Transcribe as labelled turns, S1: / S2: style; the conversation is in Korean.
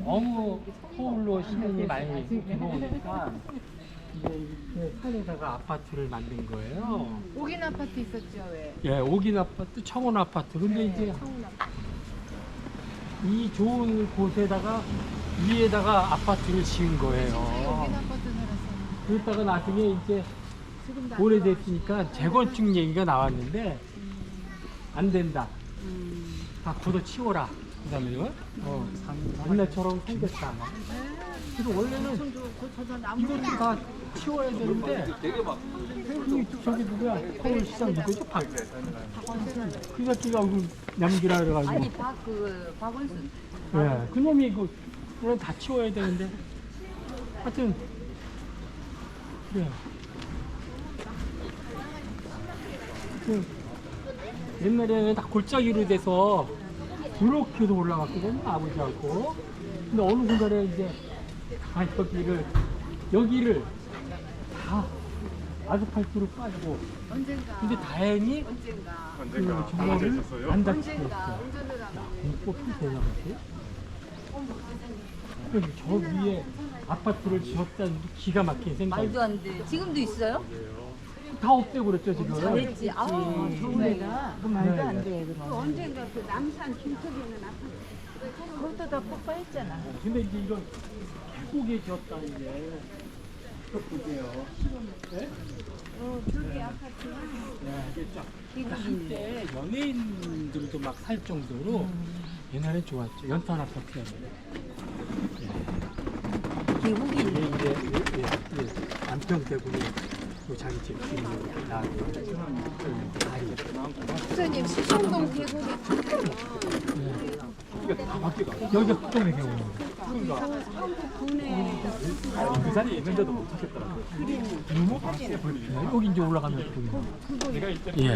S1: 너무 서울로 시민이 많이 들어오니까 이제 이렇게 산에다가 아파트를 만든 거예요.
S2: 옥인 아파트 있었죠, 왜?
S1: 예, 옥인 아파트, 청원 아파트. 근데 이제
S2: 성운 아파트.
S1: 이 좋은 곳에다가 위에다가 아파트를 지은 거예요.
S2: 옥인 아파트 살았어요.
S1: 그러다가 나중에 이제
S2: 지금도 안
S1: 오래됐으니까 재건축 얘기가 나왔는데 안 된다. 다 걷어치워라. 그다음에요. 옛날처럼 생겼다. 그래서 원래는 이것도 다 치워야 되는데 저기 누구야? 서울시장 누구죠? 그 새끼가 냠기라 그래가지고.
S3: 아니 박원순.
S1: 예, 그놈이 물론 다 치워야 되는데 하여튼 그래. 옛날에는 다 골짜기로 돼서 이렇게도 올라갔거든요, 아버지하고. 근데 어느 순간에 이제 여기를 다 아스팔트로 빠지고.
S2: 언젠가.
S1: 근데 다행히
S2: 언젠가.
S1: 그 주머를 안 닫히고
S2: 언젠가.
S1: 있어요.
S2: 운전을 하면.
S1: 뽑히 되나 보지? 그래서 저 위에 아파트를 지었다는 게 기가 막힌 생각이.
S3: 말도 안 돼. 지금도 있어요?
S1: 다 없애고 그랬죠, 지금.
S3: 잘했지. 아,
S2: 정말.
S1: 그 말도 안 돼.
S2: 언젠가 그 남산 김석에는 아파트. 그것도 다 폭파했잖아.
S1: 근데 이제 이런 계곡에 지었다는 게, 또 보세요. 네?
S2: 저기 아파트.
S1: 네, 이게 쫙. 한때 연예인들도 막 살 정도로 옛날엔 좋았죠. 연탄 아파트가.
S3: 기국이
S1: 이게 이제 안평대군이 또 자기 집 주인으로 나왔고,
S2: 선생님, 시청동 계곡에
S1: 여기가 북동의 경우는
S2: 군에
S1: 그 자리에 있는데도 못 찾겠더라고요. 그래. 여기 이제 올라가면 보이는. 예.